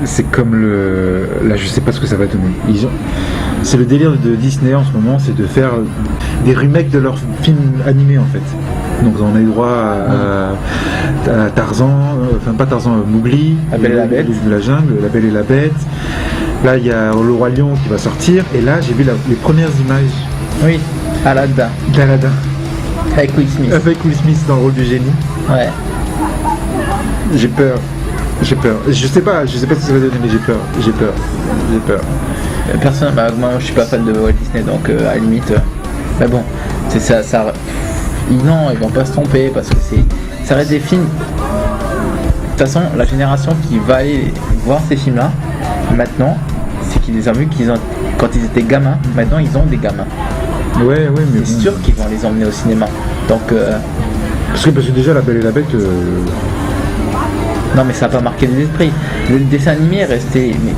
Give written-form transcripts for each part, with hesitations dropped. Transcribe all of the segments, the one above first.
C'est comme là, je sais pas ce que ça va donner. C'est le délire de Disney en ce moment, c'est de faire des remakes de leurs films animés en fait. Donc on a eu droit à Tarzan, enfin pas Tarzan, Mowgli, La Belle et la Bête, de la jungle, La Belle et la Bête. Là il y a Le Roi Lion qui va sortir, et là j'ai vu les premières images. Oui, Aladdin. D'Aladdin. Avec Will Smith. Avec Will Smith dans le rôle du génie. Ouais. J'ai peur. Je sais pas ce que ça va donner, mais j'ai peur. Personne, moi je suis pas fan de Walt Disney, donc à la limite. Mais bon, c'est ça. Non, ils vont pas se tromper parce que ça reste des films. De toute façon, la génération qui va aller voir ces films-là, maintenant, c'est qu'ils les ont vus quand ils étaient gamins. Maintenant, ils ont des gamins. Ouais, mais c'est sûr qu'ils vont les emmener au cinéma. Donc. Parce que déjà, La Belle et la Bête. Non, mais ça n'a pas marqué les esprits. Le dessin animé est resté. Mais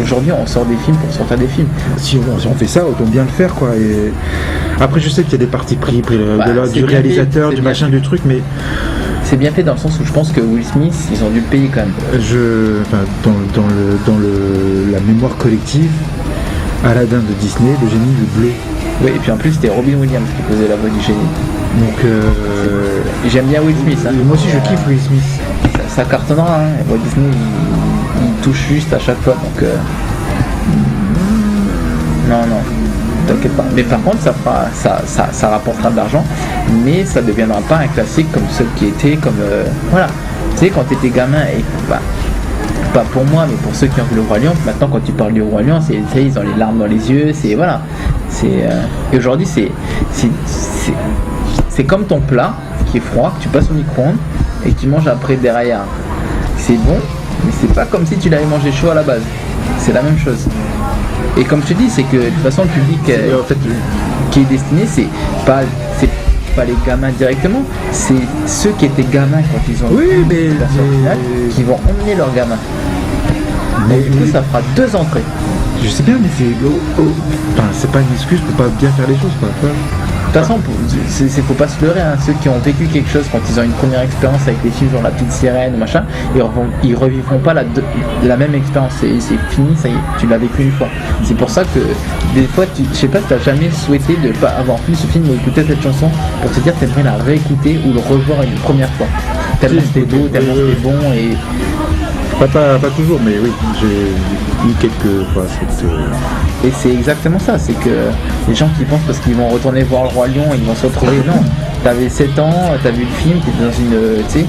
aujourd'hui, on sort des films pour sortir des films. Si on fait ça, autant bien le faire, quoi. Et après, je sais qu'il y a des partis pris du réalisateur, du machin, du truc, mais. C'est bien fait dans le sens où je pense que Will Smith, ils ont dû le payer quand même. Dans la mémoire collective, Aladdin de Disney, le génie, le bleu. Oui, et puis en plus, c'était Robin Williams qui faisait la voix du génie. Donc, j'aime bien Will Smith. Hein. Moi aussi, je kiffe Will Smith. Ça cartonnera, hein. Walt Disney, il touche juste à chaque fois, donc. Non, t'inquiète pas. Mais par contre, ça rapportera de l'argent, mais ça ne deviendra pas un classique comme ceux qui étaient, comme. Voilà. Tu sais, quand t'étais gamin, et pas pour moi, mais pour ceux qui ont vu Le Roi Lion, maintenant, quand tu parles du Roi Lion, ils ont les larmes dans les yeux, c'est. Voilà. Et aujourd'hui, c'est comme ton plat qui est froid, que tu passes au micro-ondes et que tu manges après derrière. C'est bon, mais c'est pas comme si tu l'avais mangé chaud à la base. C'est la même chose. Et comme je te dis, c'est que de toute façon le public qui est destiné, c'est pas les gamins directement, c'est ceux qui étaient gamins quand ils ont qui vont emmener leurs gamins. Mais du coup ça fera 2 entrées. Je sais bien, mais c'est pas une excuse pour pas bien faire les choses, quoi. De toute façon, faut pas se leurrer, hein. Ceux qui ont vécu quelque chose quand ils ont une première expérience avec les films, genre La Petite Sirène, machin, ils revivront pas la même expérience. C'est fini, ça y est, tu l'as vécu une fois. C'est pour ça que des fois, je sais pas si t'as jamais souhaité de pas avoir vu ce film ou écouter cette chanson pour te dire que t'aimerais la réécouter ou le revoir une première fois. Tellement c'était beau, tellement c'était bon et. Pas toujours, mais oui, j'ai eu quelques fois cette. Et c'est exactement ça, c'est que les gens qui pensent parce qu'ils vont retourner voir Le Roi Lion, ils vont se retrouver. Non, t'avais 7 ans, t'as vu le film, t'étais dans une. Tu sais.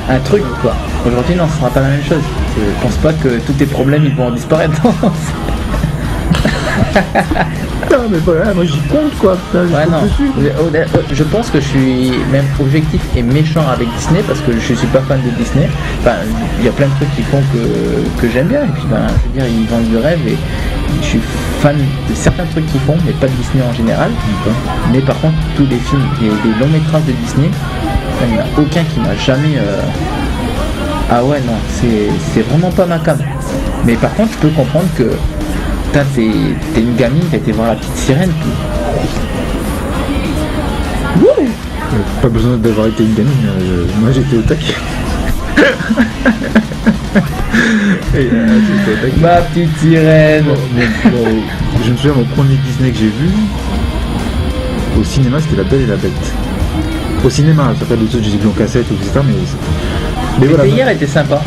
Un truc quoi. Aujourd'hui, non, ce sera pas la même chose. Je pense pas que tous tes problèmes ils vont disparaître. Non mais voilà, moi j'y compte quoi. Ouais, non. Je pense que je suis même objectif et méchant avec Disney parce que je suis pas fan de Disney. Enfin, il y a plein de trucs qui font que j'aime bien et puis je veux dire ils vendent du rêve et je suis fan de certains trucs qu'ils font mais pas de Disney en général. Mais par contre tous les films, des longs métrages de Disney, il n'y en a aucun qui m'a jamais. Ah ouais non, c'est vraiment pas ma cam. Mais par contre je peux comprendre que t'es une gamine, t'as été voir La Petite Sirène. Ouais. Pas besoin d'avoir été une gamine, moi j'étais au taquet. Ma Petite Sirène. Je me souviens, mon premier Disney que j'ai vu au cinéma, c'était La Belle et la Bête. Au cinéma, ça fait des autres, j'ai vu en cassette, etc. Mais voilà. Hier était sympa.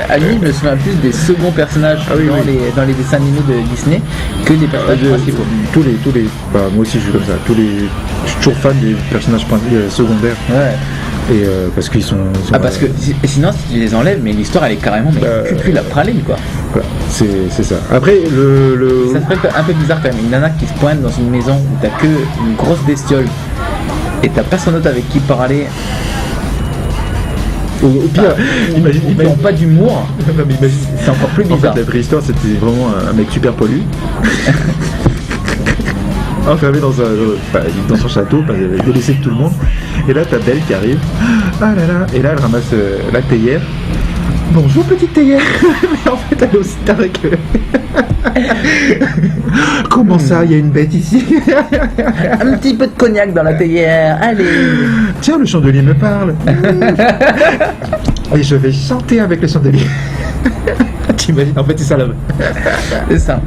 À lui, je me souviens plus des seconds personnages dans les dessins animés de Disney que des personnages principaux. Tous les moi aussi je suis comme ça. Je suis toujours fan des personnages secondaires. Ouais. Et parce qu'ils sont parce que sinon si tu les enlèves, mais l'histoire elle est carrément cucul la praline quoi. Voilà, c'est ça. Après ça serait un peu bizarre quand même. Une nana qui se pointe dans une maison où t'as que une grosse bestiole et t'as personne d'autre avec qui parler. Au pire, imagine. Ils n'ont pas d'humour. Non, mais imagine. C'est encore plus bizarre. En fait, la vraie histoire, c'était vraiment un mec super pollu. Enfermé dans son château, délaissé de tout le monde. Et là, t'as Belle qui arrive. Ah là là. Et là, elle ramasse la théière. Bonjour petite théière. Mais en fait elle est aussi tard que... Comment ça, il y a une bête ici? Un petit peu de cognac dans la théière, allez. Tiens, le chandelier me parle. Et je vais chanter avec le chandelier. T'imagines, en fait c'est ça là. C'est ça.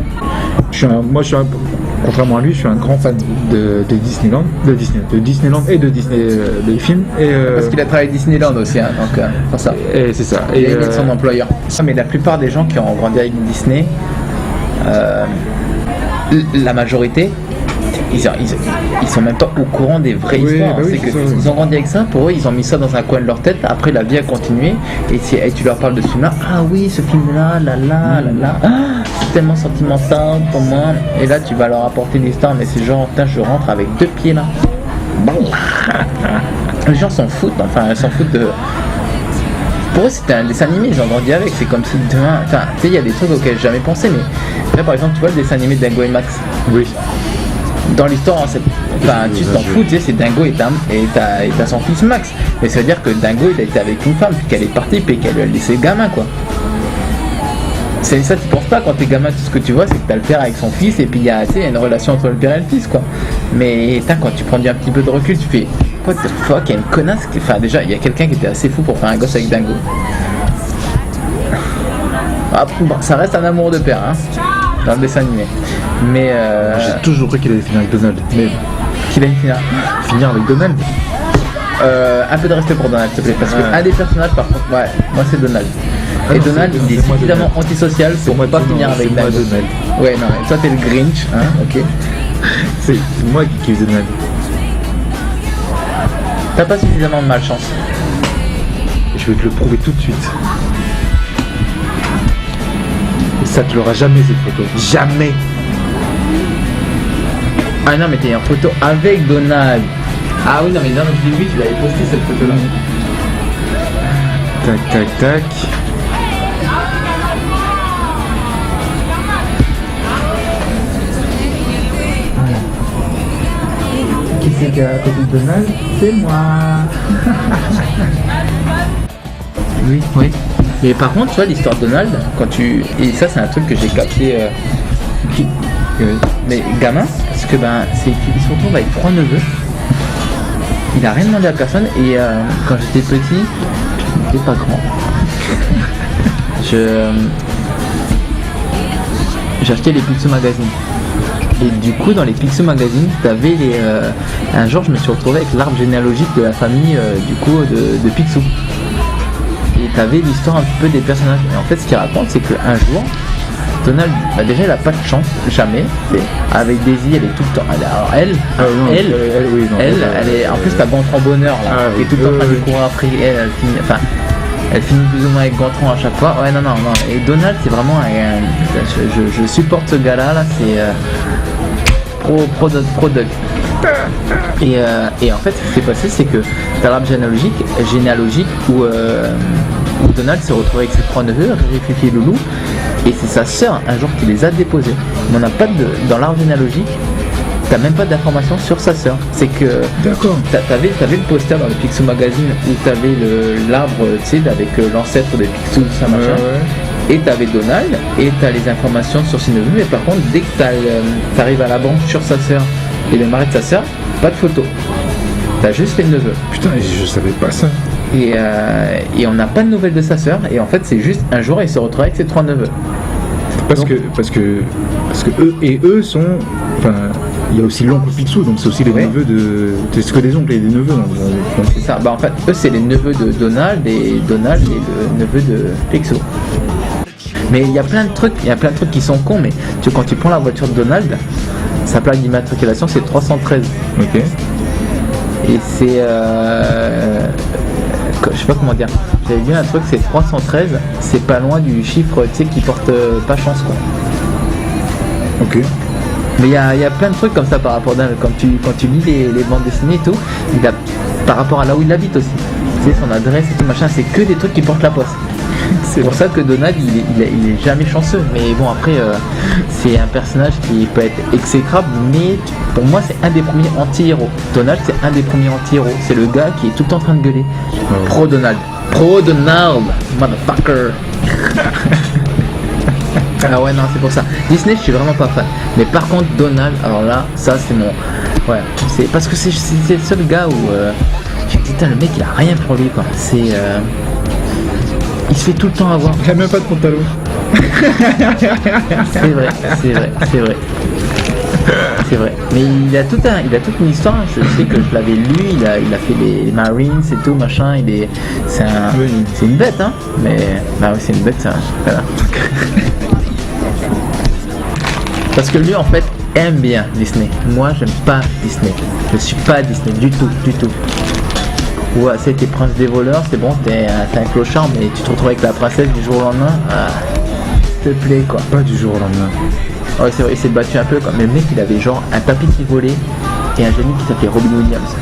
Contrairement à lui, je suis un grand fan de Disneyland, de Disneyland et de Disney, des films. Et, Parce qu'il a travaillé à Disneyland aussi, hein, donc pour ça. Et c'est ça. Et il est son employeur. Mais la plupart des gens qui ont grandi avec Disney, la majorité, ils sont même pas au courant des vraies histoires. Bah oui, c'est que ils ont grandi avec ça, pour eux ils ont mis ça dans un coin de leur tête. Après la vie a continué et tu leur parles de ce film là, ah oui ce film là, c'est tellement sentimental pour moi. Et là tu vas leur apporter une histoire, mais c'est genre putain je rentre avec 2 pieds là. Les gens s'en foutent, enfin ils s'en foutent de... Pour eux c'était un dessin animé, ils ont grandi avec, c'est comme si demain, enfin tu sais il y a des trucs auxquels j'ai jamais pensé, mais là par exemple tu vois le dessin animé de Dingo et Max. Oui. Dans l'histoire, tu t'en fous, tu sais, c'est Dingo et t'as son fils Max. Mais ça veut dire que Dingo il a été avec une femme, puis qu'elle est partie, puis qu'elle lui a laissé le gamin, quoi. C'est ça, tu penses pas quand t'es gamin, tout ce que tu vois, c'est que t'as le père avec son fils, et puis il y a une relation entre le père et le fils, quoi. Mais quand tu prends un petit peu de recul, tu fais what the fuck, il y a une connasse qui. Enfin, déjà, il y a quelqu'un qui était assez fou pour faire un gosse avec Dingo. Ah, bon, ça reste un amour de père, hein, dans le dessin animé. Mais j'ai toujours cru qu'il allait finir avec Donald. Mais qu'il allait finir avec Donald. Un peu de respect pour Donald, s'il te plaît, parce que un des personnages, par contre, ouais, moi c'est Donald. Et Donald, il est suffisamment antisocial pour pas finir avec Dingo. Donald. Ouais, non, mais toi t'es le Grinch, hein, ok. C'est moi qui kiffe Donald. T'as pas suffisamment de malchance. Je vais te le prouver tout de suite. Et ça te l'aura jamais cette photo. Jamais. Ah non mais t'es en photo avec Donald. Ah oui non mais non je l'ai vu, tu l'avais posté cette photo là. Tac tac tac. Qui c'est qui a à côté de Donald? C'est moi. Oui. Mais par contre tu vois l'histoire de Donald, et ça c'est un truc que j'ai capté mais gamin, parce que il se retrouve avec 3 neveux. Il a rien demandé à personne et quand j'étais petit, j'étais pas grand. J'achetais les Picsou Magazine. Et du coup dans les Picsou Magazine, t'avais un jour je me suis retrouvé avec l'arbre généalogique de la famille de Picsou. Et t'avais l'histoire un petit peu des personnages. Et en fait ce qu'il raconte c'est qu'un jour Donald, déjà il a pas de chance, jamais. Avec Daisy, elle est tout le temps. Alors elle est. En plus t'as Gontran Bonheur là, qui est tout le temps en train de courir après elle finit plus ou moins avec Gontran à chaque fois. Ouais non. Et Donald c'est vraiment je supporte ce gars là, c'est pro Doug. Et en fait ce qui s'est passé c'est que t'as l'arbre généalogique où Donald s'est retrouvé avec ses 3 neveux, Rififi et Loulou. Et c'est sa sœur un jour qui les a déposés. Mais on n'a pas dans l'arbre généalogique, t'as même pas d'informations sur sa sœur. C'est que d'accord. T'avais le poster dans le Picsou Magazine où t'avais l'arbre, tu sais, avec l'ancêtre des Picsou, tout ça machin. Ouais. Et t'avais Donald et t'as les informations sur ses neveux. Mais par contre, dès que t'arrives à la banque sur sa sœur et le mari de sa sœur, pas de photo. T'as juste les neveux. Putain, je savais pas ça. Et on n'a pas de nouvelles de sa sœur. Et en fait, c'est juste un jour, il se retrouve avec ses 3 neveux. Parce que eux sont. Enfin, il y a aussi l'oncle Picsou, donc c'est aussi les neveux de. C'est que des oncles et des neveux. Donc c'est ça. En fait, eux, c'est les neveux de Donald et Donald est le neveu de Picsou. Mais il y a plein de trucs qui sont cons. Mais quand tu prends la voiture de Donald, sa plaque d'immatriculation c'est 313. Ok. Et c'est je sais pas comment dire, j'avais vu un truc, c'est 313, c'est pas loin du chiffre, tu sais, qui porte pas chance quoi. Ok. Mais il y a plein de trucs comme ça par rapport à quand tu lis les bandes dessinées et tout, par rapport à là où il habite aussi. Tu sais, son adresse et tout machin, c'est que des trucs qui portent la poste. C'est pour ça que Donald il est jamais chanceux. Mais bon après c'est un personnage qui peut être exécrable, mais pour moi c'est un des premiers anti-héros. Donald c'est un des premiers anti-héros. C'est le gars qui est tout le temps en train de gueuler. Pro Donald, Pro Donald, motherfucker. Ah ouais, non, c'est pour ça. Disney, je suis vraiment pas fan. Mais par contre, Donald, alors là, ça c'est mon. Ouais, c'est parce que c'est le seul gars où. Putain, le mec il a rien pour lui quoi. C'est. Il se fait tout le temps avoir. Il a même pas de pantalon. C'est vrai. C'est vrai. Mais il a toute une histoire. Je sais que je l'avais lu. Il a fait les Marines et tout machin. C'est une bête, hein. Mais bah oui, c'est une bête, ça. Voilà. Parce que lui, en fait, aime bien Disney. Moi, j'aime pas Disney. Je suis pas Disney du tout. Ouais, c'était Prince des voleurs, c'est bon, t'es un clochard, mais tu te retrouves avec la princesse du jour au lendemain. Ah, s'il te plaît, quoi. Pas du jour au lendemain. Ouais, c'est vrai, il s'est battu un peu, quoi. Mais le mec, il avait genre un papy qui volait et un génie qui s'appelait Robin Williams.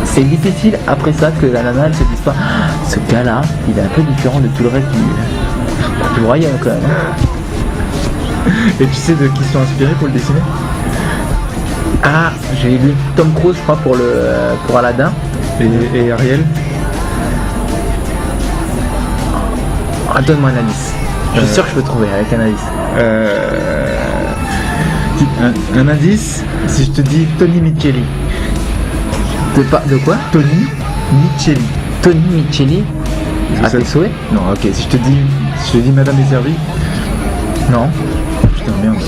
C'est difficile après ça que la nana, elle se dise pas, ah, ce gars-là, il est un peu différent de tout le reste du royaume, quand même. Et tu sais de qui ils sont inspirés pour le dessiner? Ah, j'ai lu Tom Cruise, je crois, pour Aladdin. Et Ariel? Ah, donne-moi un indice. Je suis sûr que je peux trouver avec un indice. Un indice, si je te dis Tony Micheli. De quoi? Tony Micheli. Tony Micheli. À tes souhaits? Non, ok, si je te dis Madame est servie. Non. Putain, merde.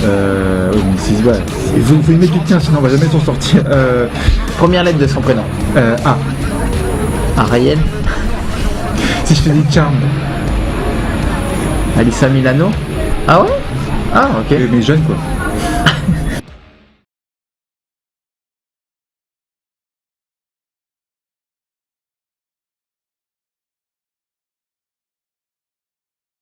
Oui, mais si, ouais. Il faut y mettre du tien, sinon on va jamais s'en sortir. Première lettre de son prénom. A. Ariel. Si je te dis Charm. Alyssa Milano. Ah ouais? Ah ok. Mais jeune quoi.